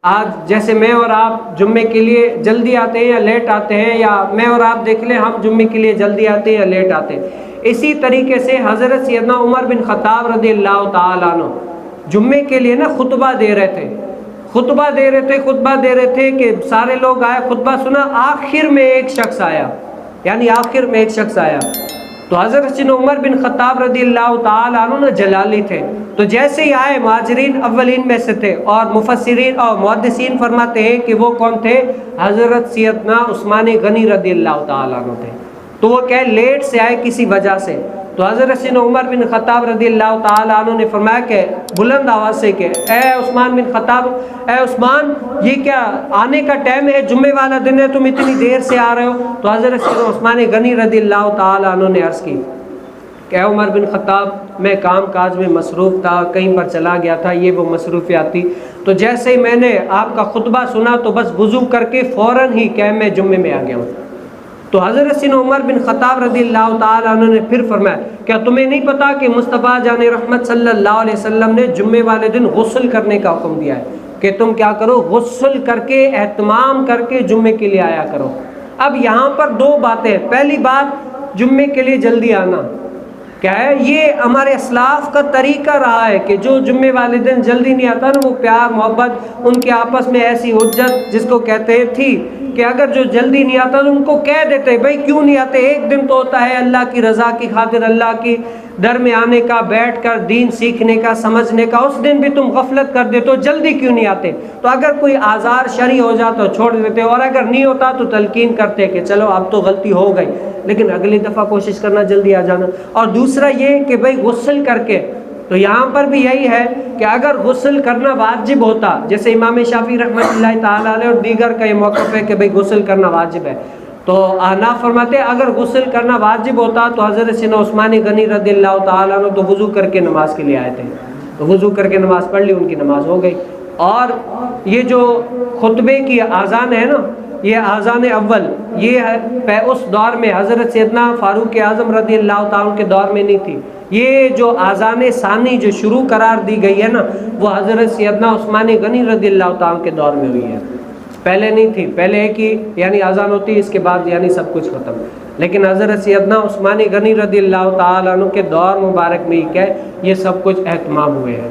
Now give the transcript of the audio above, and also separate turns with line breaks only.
آج جیسے میں اور آپ جمعے کے لیے جلدی آتے ہیں یا لیٹ آتے ہیں، یا میں اور آپ دیکھ لیں ہم جمعے کے لیے جلدی آتے ہیں یا لیٹ آتے ہیں، اسی طریقے سے حضرت سیدنا عمر بن خطاب رضی اللہ تعالیٰ عنہ جمعے کے لیے نا خطبہ دے رہے تھے، خطبہ دے رہے تھے کہ سارے لوگ آئے، خطبہ سنا، آخر میں ایک شخص آیا، یعنی آخر میں ایک شخص آیا تو حضرت سیدنا عمر بن خطاب رضی اللہ تعالیٰ عنہ نا جلالی تھے، تو جیسے ہی آئے مہاجرین اولین میں سے تھے، اور مفسرین اور محدثین فرماتے ہیں کہ وہ کون تھے؟ حضرت سیدنا عثمان غنی رضی اللہ تعالیٰ عنہ تھے، تو وہ کہ لیٹ سے آئے کسی وجہ سے، تو حضرت سیدنا عمر بن خطاب رضی اللہ تعالیٰ عنہ نے فرمایا کہ بلند آواز سے کہ اے عثمان بن خطاب، اے عثمان، یہ کیا آنے کا ٹائم ہے؟ جمعے والا دن ہے، تم اتنی دیر سے آ رہے ہو؟ تو حضرت سیدنا عثمان غنی رضی اللہ تعالیٰ عنہ نے عرض کی کہ اے عمر بن خطاب، میں کام کاج میں مصروف تھا، کہیں پر چلا گیا تھا، یہ وہ مصروفیات تھی، تو جیسے ہی میں نے آپ کا خطبہ سنا تو بس وضو کر کے فوراً ہی کہ میں جمعے میں آ گیا ہوں۔ تو حضرت سیدنا عمر بن خطاب رضی اللہ تعالیٰ عنہ نے پھر فرمایا، کیا تمہیں نہیں پتا کہ مصطفیٰ جان رحمت صلی اللہ علیہ وسلم نے جمعے والے دن غسل کرنے کا حکم دیا ہے کہ تم کیا کرو، غسل کر کے اہتمام کر کے جمعے کے لیے آیا کرو۔ اب یہاں پر دو باتیں ہیں، پہلی بات جمعے کے لیے جلدی آنا کیا ہے، یہ ہمارے اسلاف کا طریقہ رہا ہے کہ جو جمعے والے دن جلدی نہیں آتا نا، وہ پیار محبت ان کے آپس میں ایسی حجت جس کو کہتے تھی کہ اگر جو جلدی نہیں آتا تو ان کو کہہ دیتے بھائی کیوں نہیں آتے، ایک دن تو ہوتا ہے اللہ کی رضا کی خاطر، اللہ کی در میں آنے کا، بیٹھ کر دین سیکھنے کا، سمجھنے کا، اس دن بھی تم غفلت کر دیتے ہو، جلدی کیوں نہیں آتے؟ تو اگر کوئی آزار شرعی ہو جاتا تو چھوڑ دیتے، اور اگر نہیں ہوتا تو تلقین کرتے کہ چلو اب تو غلطی ہو گئی لیکن اگلی دفعہ کوشش کرنا جلدی آ جانا۔ اور دوسرا یہ کہ بھائی غسل کر کے، تو یہاں پر بھی یہی ہے کہ اگر غسل کرنا واجب ہوتا، جیسے امام شافعی رحمۃ اللہ تعالیٰ علیہ اور دیگر کا یہ موقف ہے کہ بھائی غسل کرنا واجب ہے، تو احناف فرماتے ہیں اگر غسل کرنا واجب ہوتا تو حضرت سیدنا عثمان غنی رضی اللہ تعالیٰ عنہ تو وضو کر کے نماز کے لیے آئے تھے، تو وضو کر کے نماز پڑھ لی، ان کی نماز ہو گئی۔ اور یہ جو خطبے کی اذان ہے نا، یہ اذان اول، یہ ہے اس دور میں حضرت سیدنا فاروق اعظم رضی اللہ تعالیٰ کے دور میں نہیں تھی، یہ جو اذان ثانی جو شروع قرار دی گئی ہے نا، وہ حضرت سیدنا عثمان غنی رضی اللہ تعالیٰ کے دور میں ہوئی ہے، پہلے نہیں تھی، پہلے ایک ہی یعنی اذان ہوتی، اس کے بعد یعنی سب کچھ ختم، لیکن حضرت سیدنا عثمان غنی رضی اللہ تعالیٰ عنہ کے دور مبارک میں ہی کہ یہ سب کچھ اہتمام ہوئے ہیں۔